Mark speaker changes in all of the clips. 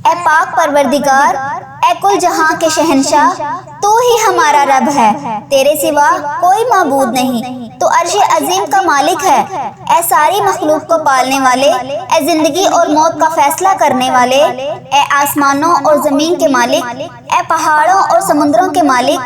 Speaker 1: اے پاک پروردگار، اے کل جہاں کے شہنشاہ، تو ہی ہمارا رب ہے، تیرے سوا کوئی معبود نہیں، تو عرش عظیم کا مالک ہے۔ اے ساری مخلوق کو پالنے والے، اے زندگی اور موت کا فیصلہ کرنے والے، اے آسمانوں اور زمین کے مالک، اے پہاڑوں اور سمندروں کے مالک،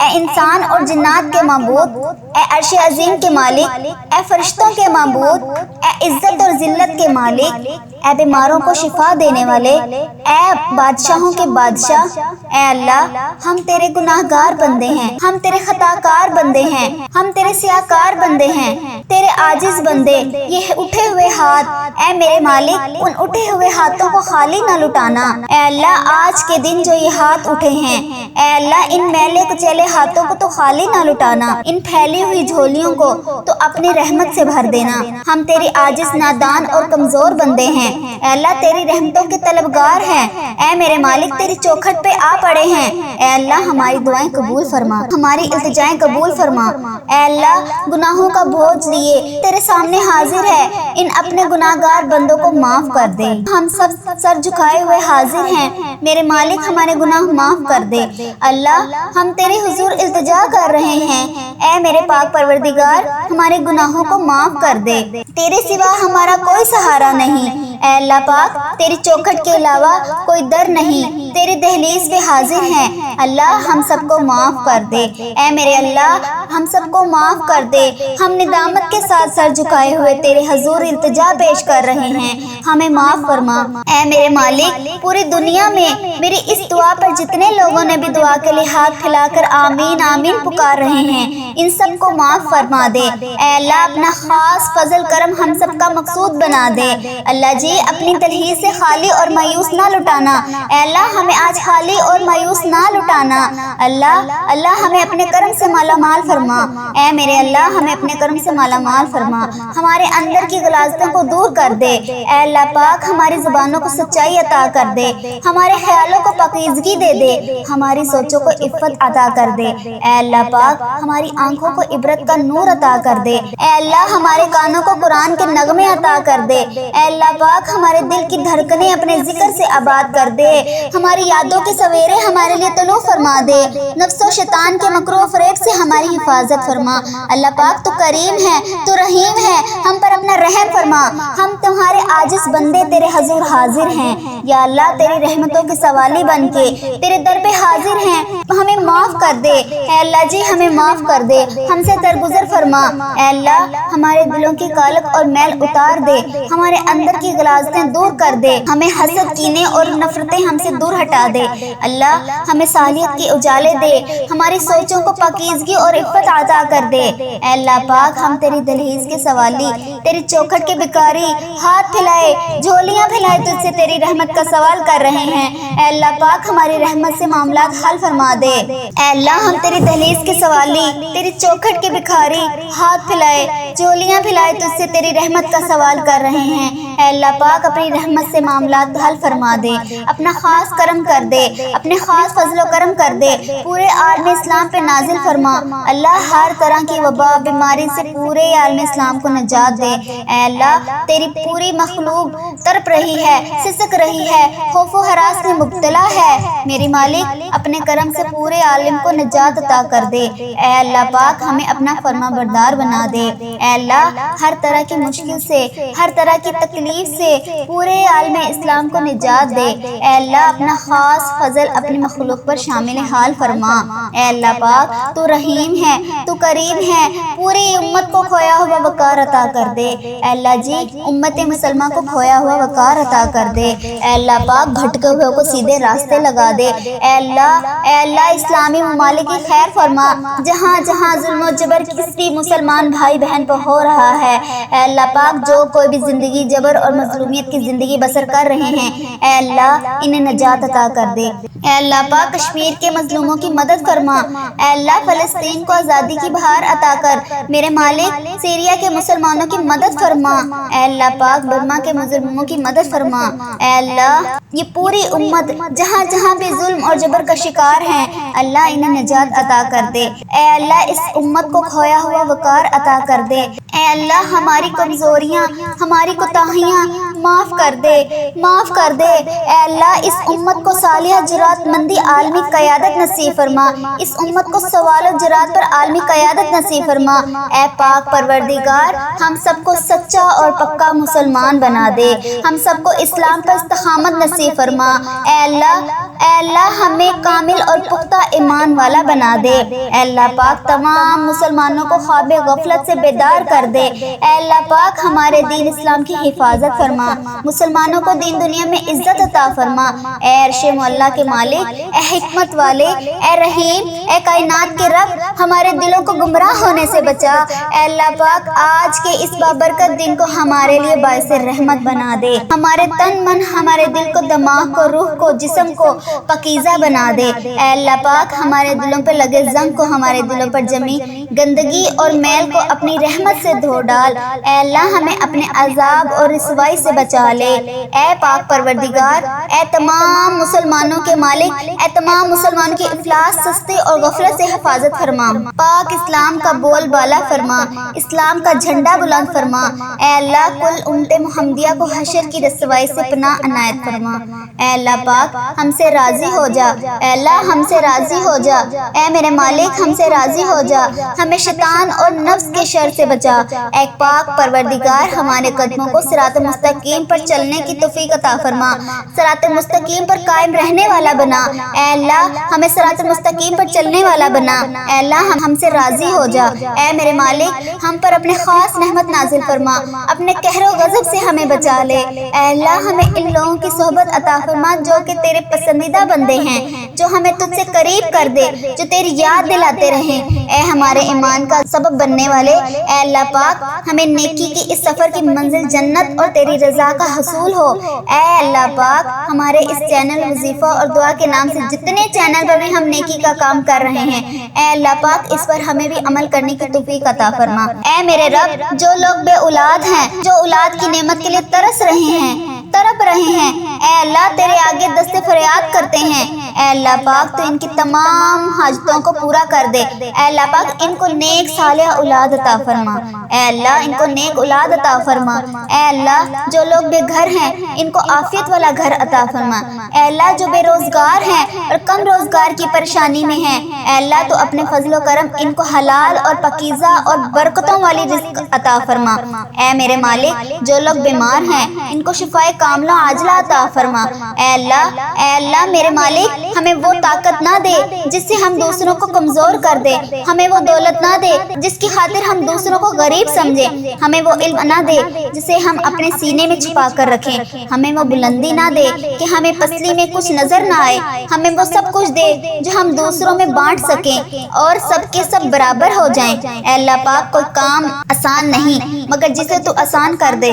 Speaker 1: اے انسان اور جنات کے معبود، اے عرش عظیم کے مالک، اے فرشتوں کے معبود، اے عزت اور ذلت کے مالک، اے بیماروں کو شفا دینے والے، اے بادشاہوں کے بادشاہ، اے اللہ، ہم تیرے گناہ گار بندے ہیں، ہم تیرے خطا کار بندے ہیں، ہم تیرے سیاکار بندے ہیں، تیرے عاجز بندے۔ یہ اٹھے ہوئے ہاتھ، اے میرے مالک، ان اٹھے ہوئے ہاتھوں کو خالی نہ لٹانا۔ اے اللہ، آج کے دن جو یہ ہاتھ اٹھے ہیں، اے اللہ، ان میلے کچیلے ہاتھوں کو تو خالی نہ لٹانا، ان پھیلی ہوئی جھولیوں کو تو اپنی رحمت سے بھر دینا۔ ہم تیری عاجز، نادان اور کمزور بندے ہیں، اے اللہ، تیری رحمتوں کے طلبگار ہیں۔ اے میرے مالک، تیری چوکھٹ پہ آ پڑے ہیں، اے اللہ، ہماری دعائیں قبول فرما، ہماری التجائیں قبول فرما۔ اے اللہ، گناہوں کا بوجھ لیے تیرے سامنے حاضر ہے، ان اپنے گناہ گار بندوں کو معاف کر دے۔ ہم سب سر جھکائے ہوئے حاضر ہیں، میرے مالک، ہمارے گناہ معاف کر دے۔ اللہ، ہم تیرے حضور التجا کر رہے ہیں، اے میرے پاک پروردگار، ہمارے گناہوں کو معاف کر دے۔ تیرے سوا ہمارا کوئی سہارا نہیں، اے اللہ پاک، تیری چوکھٹ کے علاوہ کوئی در نہیں، تیری دہلیز پہ حاضر ہیں، اللہ، ہم سب کو معاف کر دے۔ اے میرے اللہ، ہم سب کو معاف کر دے، ہم ندامت کے ساتھ سر جھکائے ہوئے تیرے حضور التجا پیش کر رہے ہیں، ہمیں معاف فرما۔ اے میرے مالک، پوری دنیا میں میری اس دعا پر جتنے لوگوں نے بھی دعا کے لیے ہاتھ پھیلا کر آمین آمین پکار رہے ہیں، ان سب کو معاف فرما دے۔ اے اللہ، اپنا خاص فضل کرم ہم سب کا مقصود بنا دے۔ اللہ جی، اپنی دہلیز سے خالی اور مایوس نہ لٹانا، اے اللہ، ہمیں آج خالی اور مایوس نہ لٹانا۔ اللہ، ہمیں اپنے کرم سے مالا مال فرما، اے میرے اللہ، ہمیں اپنے کرم سے مالا مال فرما، ہمارے اندر کی غلاظتوں کو دور کر دے۔ اے اللہ پاک، ہماری زبانوں کو سچائی عطا کر دے، ہمارے خیالوں کو پاکیزگی دے دے، ہماری سوچوں کو عفت عطا کر دے۔ اے اللہ پاک، ہماری آنکھوں کو عبرت کا نور عطا کر دے۔ اے اللہ، ہمارے کانوں کو قرآن کے نغمے عطا کر دے۔ اے اللہ پاک، ہمارے دل کی دھڑکنیں اپنے ذکر سے آباد کر دے، ہماری یادوں کے سویرے ہمارے لیے طلوع فرما دے، نفس و شیطان کے مکر و فریب سے ہماری حفاظت فرما۔ اللہ پاک، تو کریم ہے، تو رحیم ہے، ہم پر اپنا رحم فرما، ہم تمہارے عاجز بندے تیرے حضور حاضر ہیں، یا اللہ، تیری رحمتوں کے سوالی بن کے تیرے در پہ حاضر ہیں، ہمیں معاف کر دے۔ اے اللہ جی، ہمیں معاف کر دے، ہم سے درگزر فرما۔ اے اللہ، ہمارے دلوں کی کالک اور میل اتار دے، ہمارے اندر کی غلاظتیں دور کر دے، ہمیں حسد، کینے اور نفرتیں ہم سے دور ہٹا دے۔ اللہ، ہمیں صالحیت کے اجالے دے، ہماری سوچوں کو پاکیزگی اور عفت عطا کر دے۔ اے اللہ پاک، ہم تیری دہلیز کے سوالی، تیری چوکھٹ کے بھکاری، ہاتھ پھیلائے، جھولیاں پھیلائے تجھ سے تیری رحمت کا سوال کر رہے ہیں۔ اے اللہ پاک، ہماری رحمت سے معاملات حل فرما دے۔ اے اللہ، ہم تیری دہلیز کے سوالی، تیری چوکھٹ کے بھکاری، ہاتھ پھیلائے، جھولیاں پھیلائے تجھ سے تیری رحمت کا سوال کر رہے ہیں۔ اے اللہ پاک، اپنی رحمت سے معاملات حل فرما دے، اپنا خاص کرم کر دے، اپنے خاص فضل و کرم کر دے، پورے عالم اسلام پہ نازل فرما۔ اللہ، ہر طرح کی وبا، بیماری سے پورے عالم اسلام کو نجات دے۔ اے اللہ، تیری پوری مخلوق تڑپ رہی ہے، سسک رہی ہے، خوف و ہراس میں مبتلا ہے، میری مالک، اپنے کرم سے پورے عالم کو نجات عطا کر دے۔ اے اللہ پاک، ہمیں اپنا فرما بردار بنا دے۔ اے اللہ، ہر طرح کی مشکل سے، ہر طرح کی تکلیف سے پورے عالم اسلام کو نجات دے۔ اے اللہ، اپنا خاص فضل اپنی مخلوق پر شامل حال فرما۔ اے اللہ پاک، تو رحیم ہے، تو کریم ہے، پوری امت کو کھویا ہوا وقار عطا کر دے۔ اے اللہ جی، امت مسلمہ کو کھویا ہوا وقار عطا کر دے۔ اے اللہ پاک، بھٹکے ہوئے کو سیدھے راستے لگا دے۔ اے اللہ، اسلامی ممالک کی خیر فرما، جہاں جہاں ظلم و جبر کسی مسلمان بھائی بہن پر ہو رہا ہے، اے اللہ پاک، جو کوئی بھی زندگی جبر اور مظلومیت کی زندگی بسر کر رہے ہیں، اے اللہ، انہیں نجات عطا کر دے۔ اے اللہ پاک، کشمیر کے مظلوموں کی مدد فرما۔ اے اللہ، فلسطین کو آزادی کی بہار عطا کر، میرے مالک، سیریا کے مسلمانوں کی مدد فرما۔ اے اللہ پاک، برما کے مظلوموں کی مدد فرما۔ اے اللہ، یہ پوری امت جہاں جہاں بھی ظلم اور جبر کا شکار ہیں، اللہ، انہیں نجات عطا کر دے۔ اے اللہ، اس امت کو کھویا ہوا وقار عطا کر دے۔ اے اللہ، ہماری کمزوریاں، ہماری کوتاہیاں معاف کر دے، معاف کر دے۔ اے اللہ اس امت کو صالح جرات مندی عالمی قیادت نصیب فرما، اس امت کو سوال و جرات پر عالمی قیادت نصیب فرما۔ اے پاک پروردگار ہم سب کو سچا اور پکا مسلمان بنا دے، ہم سب کو اسلام پر استقامت نصیب فرما۔ اے اللہ ہمیں کامل اور پختہ ایمان والا بنا دے۔ اے اللہ پاک تمام مسلمانوں کو خواب غفلت سے بیدار کر دے۔ اے اللہ پاک ہمارے دین اسلام کی حفاظت فرما، مسلمانوں کو دین دنیا میں عزت عطا فرما۔ اے عرش معلا کے مالک، اے حکمت والے، اے رحیم، اے کائنات کے رب، ہمارے دلوں کو گمراہ ہونے سے بچا۔ اے اللہ پاک آج کے اس بابرکت دن کو ہمارے لیے باعث رحمت بنا دے، ہمارے تن من، ہمارے دل کو، دماغ کو، روح کو، جسم کو پاکیزہ بنا دے۔ اے اللہ پاک ہمارے دلوں پر لگے زنگ کو، ہمارے دلوں پر جمی گندگی اور میل کو اپنی رحمت سے دھو ڈال۔ اے اللہ ہمیں اپنے عذاب اور رسوائی سے بچا لے۔ اے پاک پروردگار، اے تمام مسلمانوں کے مالک، اے تمام مسلمانوں کی افلاس، سستی اور غفلت سے حفاظت فرما۔ پاک اسلام کا بول بالا فرما، اسلام کا جھنڈا بلند فرما۔ اے اللہ کل امت محمدیہ کو حشر کی رسوائی سے پناہ عنایت فرما۔ اے اللہ پاک ہم سے راضی ہو جا، اے اللہ ہم سے راضی ہو جا، اے میرے مالک ہم سے راضی ہو جا، ہمیں شیطان اور نفس کے شر سے بچا۔ اے پاک پروردگار ہمارے قدموں کو صراط مستقیم پر چلنے کی توفیق عطا فرما، صراط مستقیم پر قائم رہنے والا بنا۔ اے اللہ ہمیں صراط مستقیم پر چلنے والا بنا۔ اے اللہ ہم سے راضی ہو جا، اے میرے مالک ہم پر اپنے خاص رحمت نازل فرما، اپنے قہر و غضب سے ہمیں بچا لے۔ اے اللہ ہمیں ان لوگوں کی صحبت عطا فرما جو کہ تیرے پسندیدہ بندے ہیں، جو ہمیں تجھ سے قریب کر دے، جو تیری یاد دلاتے رہیں۔ اے ہمارے ایمان کا سبب بننے والے، اے اللہ پاک ہمیں نیکی کی اس سفر کی منزل جنت اور تیری رضا کا حصول ہو۔ اے اللہ پاک ہمارے اس چینل وظیفہ اور دعا کے نام سے جتنے چینل پر بھی ہم نیکی کا کام کر رہے ہیں، اے اللہ پاک اس پر ہمیں بھی عمل کرنے کی توفیق عطا فرما۔ اے میرے رب جو لوگ بے اولاد ہیں، جو اولاد کی نعمت کے لیے ترس رہے ہیں، تڑپ رہے ہیں، اے اللہ تیرے آگے دست فریاد کرتے ہیں۔ اے اللہ پاک تو ان کی تمام حاجتوں کو پورا کر دے۔ اے اللہ پاک ان کو نیک صالح اولاد عطا فرما۔ اے اللہ ان کو نیک اولاد عطا فرما۔ اے اللہ جو لوگ بے گھر ہیں ان کو عافیت والا گھر عطا فرما۔ اے اللہ جو بے روزگار ہیں اور کم روزگار کی پریشانی میں ہیں، اے اللہ تو اپنے فضل و کرم ان کو حلال اور پاکیزہ اور برکتوں والی رزق عطا فرما۔ اے میرے مالک جو لوگ بیمار ہیں ان کو شفائے کاملہ عاجلہ عطا فرما۔ اے اللہ میرے مالک ہمیں وہ طاقت نہ دے جس سے ہم دوسروں کو کمزور کر دے، ہمیں وہ دولت نہ دے جس کی خاطر ہم دوسروں کو غریب سمجھے، ہمیں وہ علم نہ دے جسے ہم اپنے سینے میں چھپا کر رکھیں، ہمیں وہ بلندی نہ دے کہ ہمیں پسلی میں کچھ نظر نہ آئے، ہمیں وہ سب کچھ دے جو ہم دوسروں میں بانٹ سکیں اور سب کے سب برابر ہو جائیں۔ اے اللہ پاک کوئی کام آسان نہیں مگر جسے تو آسان کر دے۔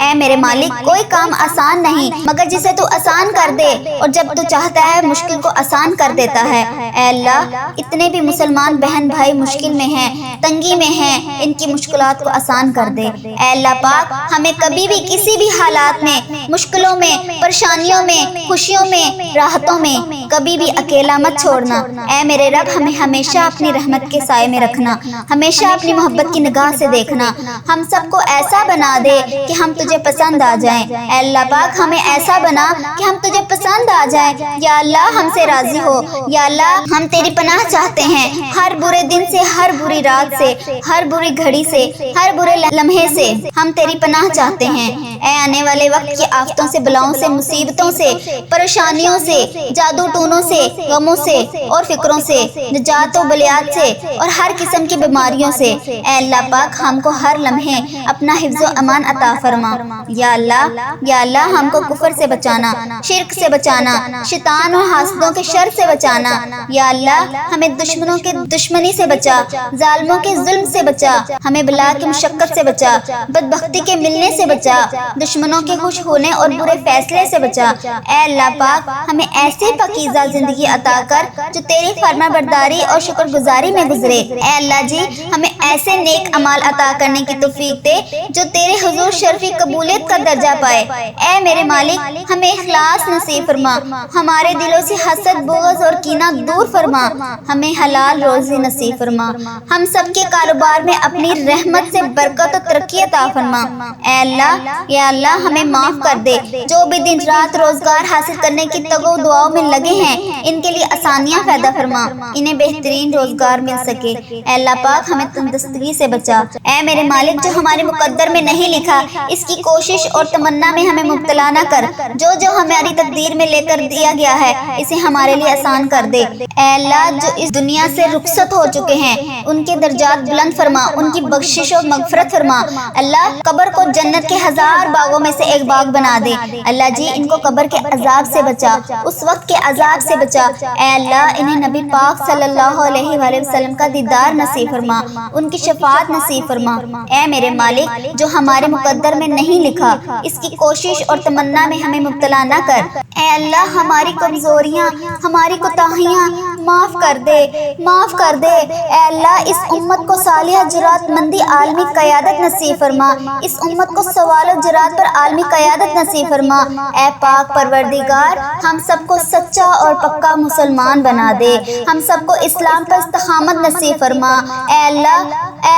Speaker 1: اے میرے مالک کوئی کام آسان نہیں مگر جسے تو آسان کر دے، اور جب تو چاہتا ہے مشکل کو آسان کر دیتا ہے۔ اے اللہ اتنے بھی مسلمان بہن بھائی مشکل میں ہیں، تنگی میں ہیں، ان کی مشکلات کو آسان کر دے۔ اے اللہ پاک ہمیں کبھی بھی کسی بھی حالات میں، مشکلوں میں، پریشانیوں میں، خوشیوں میں، راحتوں میں کبھی بھی اکیلا مت چھوڑنا۔ اے میرے رب ہمیں ہمیشہ اپنی رحمت کے سائے میں رکھنا، ہمیشہ اپنی محبت کی نگاہ سے دیکھنا، ہم سب کو ایسا بنا دے کہ ہم تجھے پسند آ جائیں۔ اے اللہ پاک ہمیں ایسا بنا کہ ہم تجھے پسند آ جائیں۔ یا اللہ ہم سے راضی ہو، یا اللہ ہم تیری پناہ چاہتے ہیں، ہر برے دن سے، ہر بری رات سے، ہر بری گھڑی سے، ہر برے لمحے سے ہم تیری پناہ چاہتے ہیں۔ اے آنے والے وقت کی آفتوں سے، بلاؤں سے، مصیبتوں سے، پریشانیوں سے، جادو ٹونوں سے، غموں سے اور فکروں سے، نجات و بلیات سے اور ہر قسم کی بیماریوں سے اے اللہ پاک ہم کو ہر لمحے اپنا حفظ و امان عطا فرما۔ یا اللہ ہم کو کفر سے بچانا، شرک سے بچانا، شیطان اور حاسدوں کے شر سے بچانا۔ یا اللہ ہمیں دشمنوں کے دشمنی سے بچا، ظالموں کے ظلم سے بچا، ہمیں بلا کی مشقت سے بچا، بدبختی کے ملنے سے بچا، دشمنوں کے خوش ہونے اور برے فیصلے سے بچا۔ اے اللہ پاک ہمیں ایسی پاکیزہ زندگی عطا کر جو تیری فرما برداری اور شکر گزاری میں گزرے۔ اے اللہ جی ہمیں ایسے نیک اعمال عطا کرنے کی توفیق دے جو تیرے حضور شرفی قبولیت کا درجہ پائے اے میرے مالک ہمیں اخلاص نصیب فرما، ہمارے دلوں سے حسد بغض اور کینہ دور فرما، ہمیں حلال روزی نصیب فرما، ہم سب کے کاروبار میں اپنی رحمت سے برکت و ترقی عطا فرما۔ اے اللہ، یا اللہ ہمیں معاف کر دے، جو بھی دن رات روزگار حاصل کرنے کی تگو دعاؤں میں لگے ہیں ان کے لیے آسانیاں پیدا فرما، انہیں بہترین روزگار مل سکے۔ اے اللہ پاک ہمیں تندرستی سے بچا۔ اے میرے مالک جو ہمارے مقدر میں نہیں لکھا اس کی کوشش اور تمنا میں ہمیں مبتلا نہ کر، جو ہماری تقدیر میں لے کر دیا گیا ہے اسے ہمارے لیے آسان کر دے۔ اے اللہ جو اس دنیا سے رخصت ہو چکے ہیں ان کے درجات بلند فرما، ان کی بخشش و مغفرت فرما۔ اللہ قبر کو جنت کے ہزار باغوں میں سے ایک باغ بنا دے۔ اللہ جی ان کو قبر کے عذاب سے بچا، اس وقت کے عذاب سے بچا۔ اے اللہ انہیں نبی پاک صلی اللہ علیہ وآلہ وسلم کا دیدار نصیب فرما، ان کی شفاعت نصیب فرما۔ اے میرے مالک جو ہمارے مقدر میں نہیں لکھا اس کی کوشش اور تمنا میں ہمیں مبتلا نہ کر۔ اے اللہ ہماری کمزوریاں ہماری کوتاہیاں معاف کر دے، معاف کر دے۔ اے اللہ اس امت کو صالحہ جرات مندی عالمی قیادت نصیب فرما، اس امت کو سوال و جرات پر عالمی قیادت نصیب فرما۔ اے پاک پروردگار ہم سب کو سچا اور پکا مسلمان بنا دے، ہم سب کو اسلام پر استقامت نصیب فرما۔ اے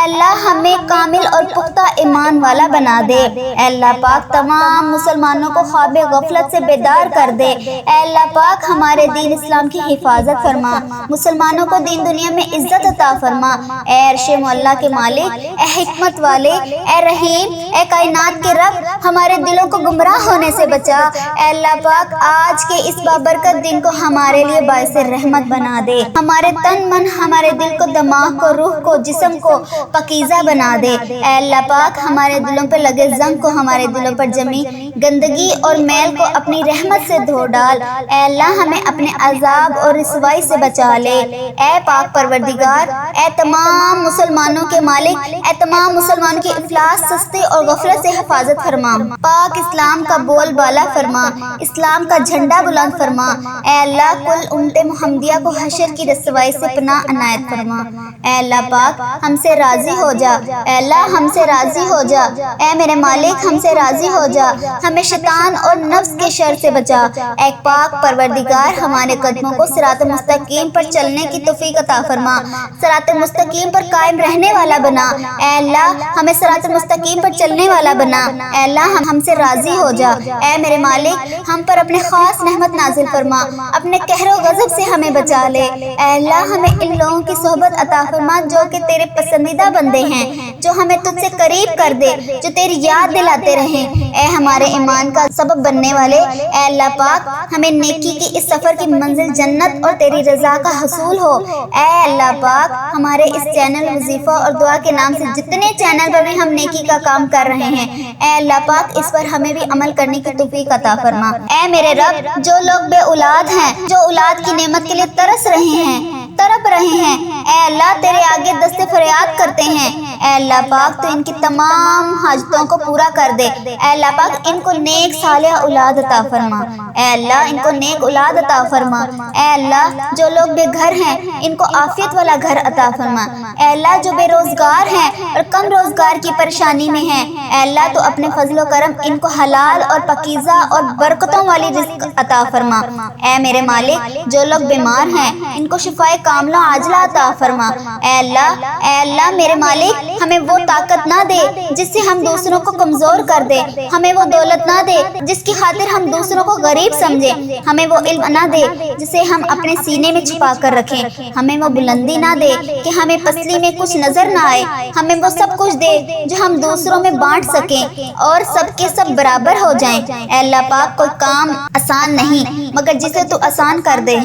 Speaker 1: اللہ ہمیں کامل اور پختہ ایمان والا بنا دے۔ اے اللہ پاک تمام مسلمانوں کو خواب غفلت سے بیدار کر دے۔ اے اللہ پاک ہمارے دین اسلام کی حفاظت فرما، مسلمانوں کو دین دنیا میں عزت عطا فرما۔ اے عرش معلیٰ کے مالک، اے حکمت والے، اے رحیم، اے کائنات کے رب ہمارے دلوں کو گمراہ ہونے سے بچا۔ اے اللہ پاک آج کے اس بابرکت دن کو ہمارے لیے باعث رحمت بنا دے، ہمارے تن من ہمارے دل کو دماغ کو روح کو جسم کو پاکیزہ بنا دے۔ اے اللہ پاک ہمارے دلوں پر لگے زنگ کو، ہمارے دلوں پر جمی گندگی اور میل کو اپنی رحمت سے دھو ڈال۔ اے اللہ ہمیں اپنے عذاب اور رسوائی سے بچا لے۔ اے پاک پروردگار، اے تمام مسلمانوں کے مالک، اے تمام مسلمانوں کی افلاس سستی اور غفلت سے حفاظت فرما۔ پاک اسلام کا بول بالا فرما، اسلام کا جھنڈا بلند فرما۔ اے اللہ کل امت محمدیہ کو حشر کی رسوائی سے پناہ عنایت فرما۔ اے اللہ پاک ہم سے راضی ہو جا، اے اللہ ہم سے راضی ہو جا۔ اے میرے مالک ہم سے راضی ہو جا، ہمیں شیطان اور نفس کے شر سے بچا۔ اے پاک پروردگار ہمارے قدموں کو صراط مستقیم پر چلنے کی توفیق عطا فرما، صراط مستقیم پر قائم رہنے والا بنا۔ اے اللہ ہمیں صراط مستقیم پر چلنے والا بنا۔ اے اللہ ہم سے راضی ہو جا۔ اے میرے مالک ہم پر اپنے خاص رحمت نازل فرما، اپنے قہر و غضب سے ہمیں بچا لے۔ اے اللہ ہمیں ان لوگوں کی صحبت عطا فرما جو کہ تیرے پسندیدہ بندے ہیں، جو ہمیں تجھ سے قریب کر دے، جو تیری یاد دلاتے رہیں۔ اے ہمارے ایمان کا سبب بننے والے، اے اللہ پاک ہمیں نیکی کی اس سفر کی منزل جنت اور تیری رضا کا حصول ہو۔ اے اللہ پاک ہمارے اس چینل وظیفہ اور دعا کے نام سے جتنے چینل پر بھی ہم نیکی کا کام کر رہے ہیں، اے اللہ پاک اس پر ہمیں بھی عمل کرنے کی توفیق عطا فرما۔ اے میرے رب جو لوگ بے اولاد ہیں، جو اولاد کی نعمت کے لیے ترس رہے ہیں، تڑپ رہے ہیں، اے اللہ تیرے آگے دست فریاد کرتے ہیں۔ اے اللہ پاک تو ان کی تمام حاجتوں کو پورا کر دے۔ اے اللہ پاک ان کو نیک صالح اولاد عطا فرما۔ اے اللہ ان کو نیک اولاد عطا فرما۔ اے اللہ جو لوگ بے گھر ہیں ان کو عافیت والا گھر عطا فرما۔ اے اللہ جو بے روزگار ہیں اور کم روزگار کی پریشانی میں ہیں، اے اللہ تو اپنے فضل و کرم ان کو حلال اور پاکیزہ اور برکتوں والی رزق عطا فرما۔ اے میرے مالک جو لوگ بیمار ہیں ان کو شفائے کاملہ عاجلہ عطا فرما۔ اے اللہ میرے مالک ہمیں وہ طاقت نہ دے جس سے ہم دوسروں کو کمزور کر دے، ہمیں وہ دولت نہ دے جس کی خاطر ہم دوسروں کو غریب سمجھے، ہمیں وہ علم نہ دے جسے ہم اپنے سینے میں چھپا کر رکھیں، ہمیں وہ بلندی نہ دے کہ ہمیں پسلی میں کچھ نظر نہ آئے، ہمیں وہ سب کچھ دے جو ہم دوسروں میں بانٹ سکیں اور سب کے سب برابر ہو جائیں۔ اے اللہ پاک کوئی کام آسان نہیں مگر جسے تو آسان کر دے۔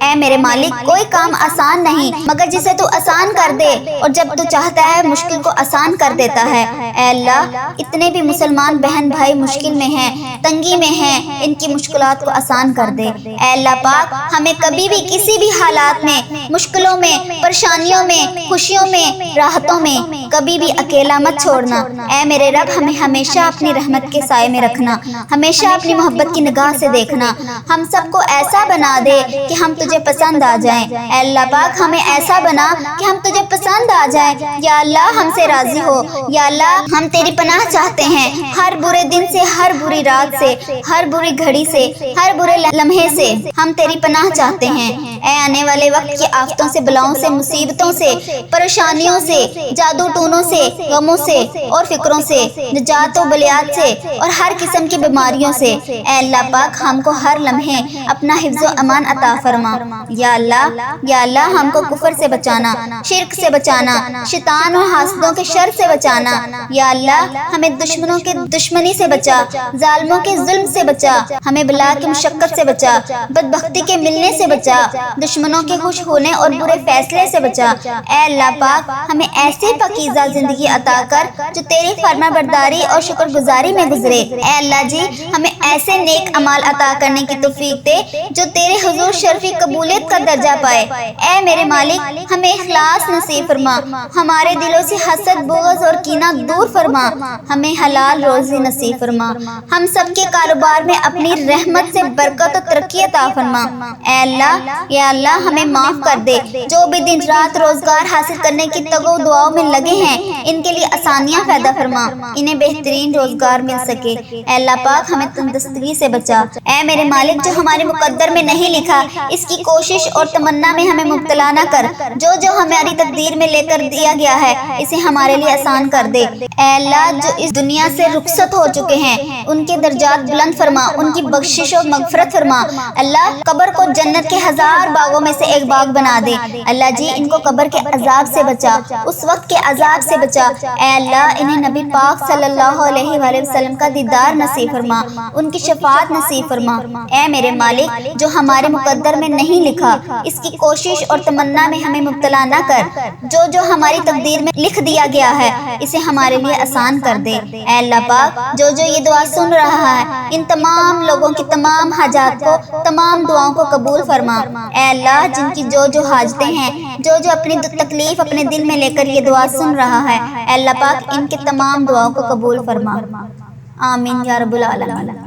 Speaker 1: اے میرے مالک کوئی کام آسان نہیں مگر جسے تو آسان کر دے، اور جب تو چاہتا ہے مشکل کو آسان کر دیتا ہے۔ اے اللہ اتنے بھی مسلمان بہن بھائی مشکل میں ہیں، تنگی میں ہیں، ان کی مشکلات کو آسان کر دے۔ اے اللہ پاک ہمیں کبھی بھی کسی بھی حالات میں، مشکلوں میں، پریشانیوں میں، خوشیوں میں، راحتوں میں کبھی بھی اکیلا مت چھوڑنا۔ اے میرے رب ہمیں ہمیشہ اپنی رحمت کے سائے میں رکھنا، ہمیشہ اپنی محبت کی نگاہ سے دیکھنا، ہم سب کو ایسا بنا دے کہ ہم تجھے پسند آ جائیں۔ اے اللہ پاک ہمیں ایسا بنا کہ ہم تجھے پسند آ جائیں، یا اللہ ہم سے راضی ہو، یا اللہ ہم تیری پناہ چاہتے ہیں ہر برے دن سے، ہر بری رات سے، ہر بری گھڑی سے، ہر برے لمحے سے ہم تیری پناہ چاہتے ہیں۔ اے آنے والے وقت کی آفتوں سے، بلاؤں سے، مصیبتوں سے، پریشانیوں سے، جادو ٹونوں سے، غموں سے اور فکروں سے، نجات و بلیات سے اور ہر قسم کی بیماریوں سے اے اللہ پاک ہم کو ہر لمحے اپنا حفظ و امان عطا فرما۔ یا اللہ ہم کو کفر سے بچانا، شرک سے بچانا، شیطان اور حاسدوں کے شر سے بچانا۔ یا اللہ ہمیں دشمنوں کے دشمنی سے بچا، ظالموں کے ظلم سے بچا، ہمیں بلا کی مشقت سے بچا، بدبختی کے ملنے سے بچا، دشمنوں کے خوش ہونے اور برے فیصلے سے بچا۔ اے اللہ پاک ہمیں ایسی پاکیزہ زندگی عطا کر جو تیری فرما برداری اور شکر گزاری میں گزرے۔ اے اللہ جی ہمیں ایسے نیک اعمال عطا کرنے کی توفیق دے جو تیرے حضور شرفی قبولیت کا درجہ پائے۔ اے میرے مالک ہمیں اخلاص نصیب فرما، ہمارے دلوں سے حسد، بغض اور کینہ دور فرما، ہمیں حلال روزی نصیب فرما، ہم سب کے کاروبار میں اپنی رحمت سے برکت و ترقی عطا فرما۔ اے اللہ یا اللہ ہمیں معاف کر دے، جو بھی دن رات روزگار حاصل کرنے کی تگو دعاؤں میں لگے ہیں ان کے لیے آسانیاں پیدا فرما، انہیں بہترین روزگار مل سکے۔ اے اللہ پاک ہمیں تندرستی سے بچا۔ اے میرے مالک جو ہمارے مقدر میں نہیں لکھا اس کی کوشش اور تمنا میں ہمیں مبتلا نہ کر، جو ہماری تقدیر میں لے کر دیا گیا ہے اسے ہمارے لیے آسان کر دے۔ اے اللہ جو اس دنیا سے رخصت ہو چکے ہیں ان کے درجات بلند فرما، ان کی بخشش اور مغفرت فرما۔ اللہ قبر کو جنت کے 1000 باغوں میں سے ایک باغ بنا دے۔ اللہ جی ان کو قبر کے عذاب سے بچا، اس وقت کے عذاب سے بچا۔ اے اللہ انہیں نبی پاک صلی اللہ علیہ وآلہ وسلم کا دیدار نصیب فرما، ان کی شفاعت نصیب فرما۔ اے میرے مالک جو ہمارے مقدر میں نہیں لکھا اس کی کوشش اور تمنا میں ہمیں مبتلا نہ کر، جو ہماری تقدیر میں لکھ دیا گیا ہے اسے ہمارے لیے آسان کر دے۔ اے اللہ پاک جو یہ دعا سن رہا ہے ان تمام لوگوں کی تمام حاجات کو، تمام دعاؤں کو قبول فرما۔ اے اللہ جن کی جو حاجتیں ہیں، جو اپنی تکلیف اپنے دل میں لے کر یہ دعا سن رہا ہے، اے اللہ پاک ان کی تمام دعاؤں کو قبول فرما۔ آمین یا رب العالمین۔